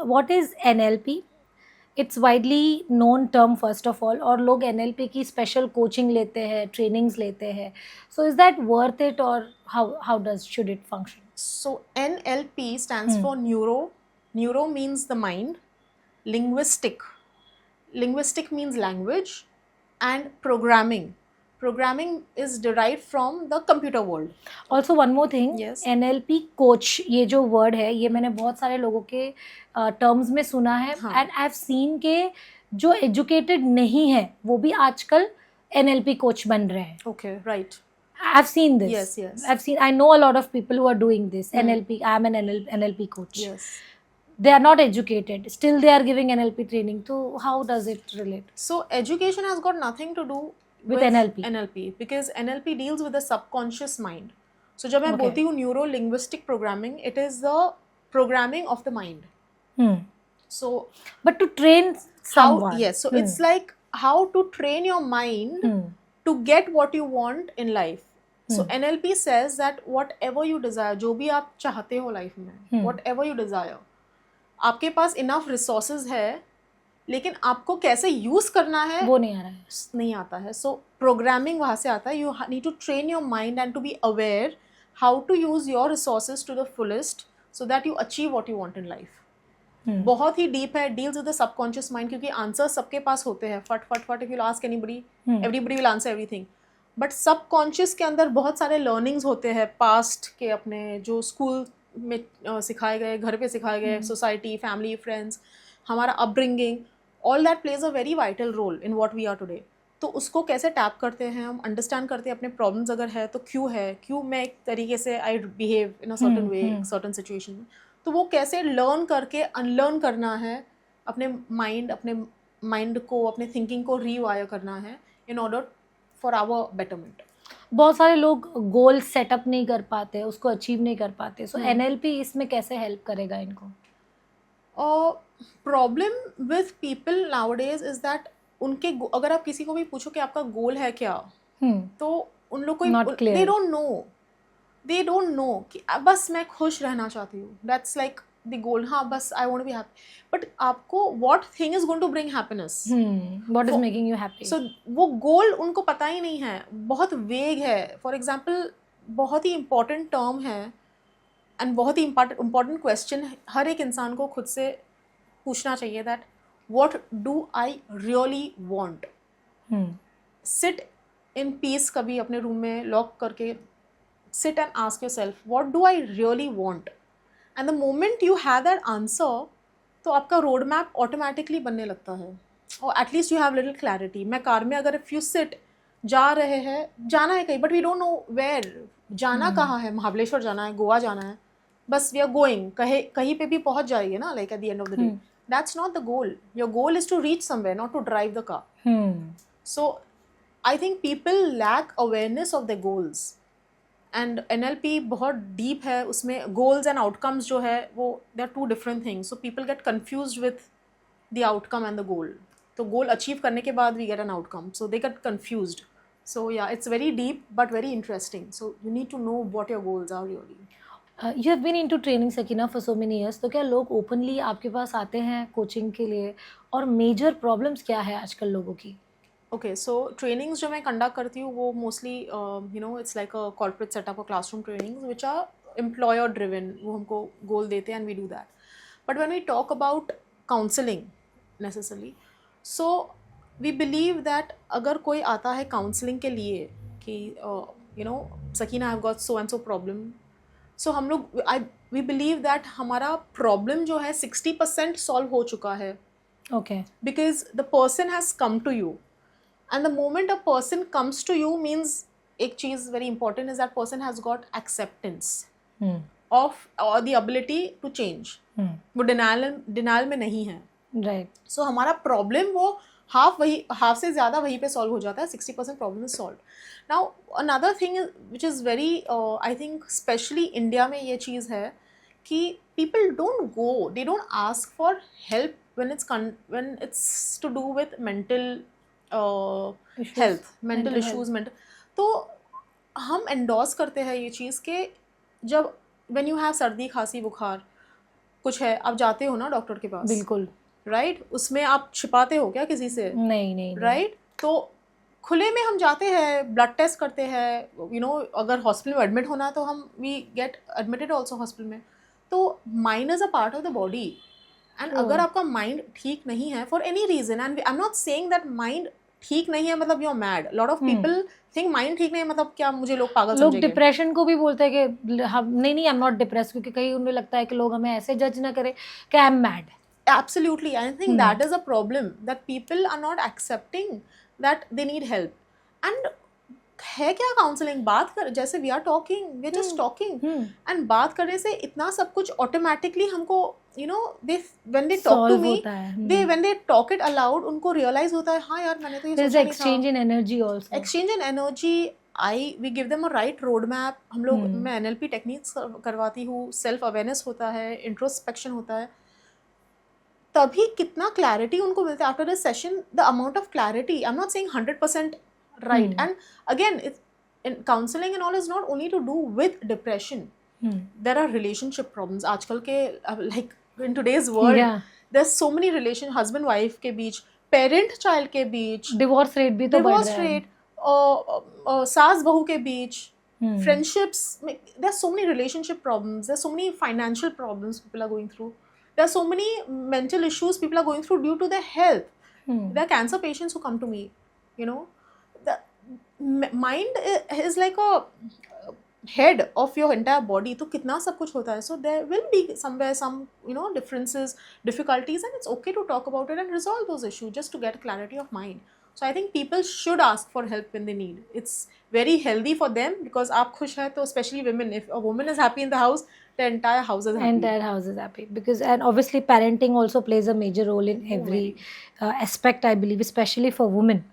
what is NLP? It's widely known term first of all, और लोग NLP की special coaching लेते हैं, trainings लेते हैं. So is that worth it, or how should it function? So NLP stands for neuro. Neuro means the mind. Linguistic means language, and programming is derived from the computer world. Also one more thing, Yes. NLP coach ये जो word है, ये मैंने बहुत सारे लोगों के terms में सुना है, and I've seen के जो educated नहीं है वो भी आजकल NLP coach बन रहे हैं. Okay, right. I've seen this. Yes. I know a lot of people who are doing this. NLP, I'm an NLP coach. Yes. They are not educated, still they are giving NLP training. So how does it relate? So education has got nothing to do with NLP because NLP deals with the subconscious mind. So जब मैं बोलती हूँ neuro linguistic programming, it is the programming of the mind. So but to train someone, yes, so it's like how to train your mind to get what you want in life. So NLP says that whatever you desire, जो भी आप चाहते हो life में, whatever you desire, आपके पास enough resources है, लेकिन आपको कैसे यूज करना है वो नहीं आता है. सो प्रोग्रामिंग वहाँ से आता है. You need to train your mind and to be aware how to use your resources to the fullest so that you achieve what you want in life. बहुत ही डीप है, deals with the subconscious mind, क्योंकि answers सबके पास होते हैं फट. If you ask anybody, everybody will answer everything. But subconscious के अंदर बहुत सारे लर्निंग्स होते हैं पास्ट के, अपने जो स्कूल में सिखाए गए, घर पे सिखाए गए, सोसाइटी, फैमिली, फ्रेंड्स, हमारा upbringing, all that plays a very vital role in what we are today. तो उसको कैसे टैप करते हैं हम, अंडरस्टैंड करते हैं अपने प्रॉब्लम्स अगर है तो क्यों मैं एक तरीके से I behave in a certain way, certain situation में, तो वो कैसे लर्न करके अनलर्न करना है, अपने माइंड को, अपने थिंकिंग को रीवायर करना है in order for our betterment. बहुत सारे लोग गोल सेटअप नहीं कर पाते, उसको अचीव नहीं कर पाते. सो NLP इसमें कैसे हेल्प करेगा इनको? Problem with people nowadays is that उनके अगर आप किसी को भी पूछो कि आपका गोल है क्या, तो उन लोग को दे डोंट नो कि बस मैं खुश रहना चाहती हूँ, दैट्स लाइक द गोल. हाँ, बस I want to be happy. But आपको what thing is going to bring happiness, what is making you happy, so वो गोल उनको पता ही नहीं है, बहुत वेग है. फॉर एग्जाम्पल, बहुत ही इंपॉर्टेंट टर्म है एंड बहुत ही इंपॉर्टेंट क्वेश्चन हर एक इंसान को खुद से पूछना चाहिए, that what do I really want. Sit in peace, कभी अपने रूम में लॉक करके sit and ask yourself, what do I really want? And the moment you have that answer, तो आपका रोड मैप ऑटोमेटिकली बनने लगता है, और at least you have little clarity. मैं कार में अगर इफ यू सिट, जा रहे हैं, जाना है कहीं, but we don't know where, जाना कहाँ है, महाबलेश्वर जाना है, गोवा जाना है, बस वी आर गोइंग, कहीं पे भी पहुंच जाएंगे ना, like at the end of the day. That's not the goal. Your goal is to reach somewhere, not to drive the car. So I think people lack awareness of the goals. And NLP बहुत deep है, उसमें goals and outcomes जो है वो they are two different things. So people get confused with the outcome and the goal. तो goal achieve करने के बाद we get an outcome, so they get confused. So yeah, it's very deep but very interesting. So you need to know what your goals are really. You have been into training Sakina for so many years. तो क्या लोग openly आपके पास आते हैं coaching के लिए, और major problems क्या है आजकल लोगों की? ओके, सो ट्रेनिंग्स जो मैं कंडक्ट करती हूँ वो mostly it's like a corporate setup और classroom trainings which are employer driven. वो हमको गोल देते हैं and we do that. But when we talk about counselling necessarily, so we believe that अगर कोई आता है काउंसलिंग के लिए कि Sakina I have got so and so problem, so हम लोग वी बिलीव दैट हमारा प्रॉब्लम जो है 60% सॉल्व हो चुका है. Okay, because the person has come to you. And the moment a person comes to you means एक चीज़ very important is that person has got acceptance of or the ability to change. वो denial में नहीं है. Right. So हमारा problem वो half से ज़्यादा वहीं पे solve हो जाता है. 60% problem is solved. Now another thing is, which is very I think especially India में ये चीज़ है कि people they don't ask for help when it's to do with mental health, mental issues. तो हम एंडोर्स करते हैं ये चीज़ कि जब व्हेन यू हैव सर्दी, खांसी, बुखार, कुछ है, आप जाते हो ना डॉक्टर के पास, बिल्कुल राइट? उसमें आप छिपाते हो क्या किसी से? नहीं नहीं नहीं राइट? तो खुले में हम जाते हैं, ब्लड टेस्ट करते हैं, यू नो, अगर हॉस्पिटल में एडमिट होना है तो हम we get admitted also hospital में. तो mind is a part of the body, and True. अगर आपका माइंड ठीक नहीं है for any reason, and I am not saying that mind ठीक नहीं है मतलब you are mad. Lot of people think mind ठीक नहीं है मतलब क्या मुझे लोग पागल लोग समझेंगे. डिप्रेशन को भी बोलते हैं कि हम नहीं नहीं आई एम नॉट डिप्रेस, क्योंकि कहीं उन्हें लगता है कि लोग हमें ऐसे जज ना करें कि I am mad. Absolutely. I think that is a problem, that people are not accepting that they need help. And है क्या काउंसलिंग, बात कर, जैसे we are talking, we are just talking, and बात करने से इतना सब कुछ ऑटोमेटिकली हमको, you know, they when they talk to Solve me, होता है. They when they talk it aloud, उनको रियलाइज होता है हाँ यार मैंने तो ये There is सोचा नहीं exchange था. in energy also. Exchange in energy, we give them a right road map. हम लोग, मैं एनएलपी टेक्निक्स करवाती हूँ, सेल्फ अवेयरनेस होता है, इंट्रोस्पेक्शन होता है, तभी कितना क्लैरिटी उनको मिलता है after the session. The amount of clarity, I am not saying 100% right, and again in counseling and all is not only to do with depression. There are relationship problems आजकल के, like in today's world, Yeah. there's so many relation, husband wife के बीच, parent child के बीच, divorce rate भी तो बढ़ divorce रहा है. rate, सास बहू के बीच, friendships, there's so many relationship problems, there's so many financial problems people are going through, there's so many mental issues people are going through due to their health. There are cancer patients who come to me, you know. The mind is like a head of your entire body, तो कितना सब कुछ होता है. So there will be somewhere some, you know, differences, difficulties, and it's okay to talk about it and resolve those issues just to get clarity of mind. So I think people should ask for help when they need. It's very healthy for them, because आप खुश हैं तो, especially women, if a woman is happy in the house, the entire house is happy. Entire house is happy, because and obviously parenting also plays a major role in every aspect, I believe, especially for women.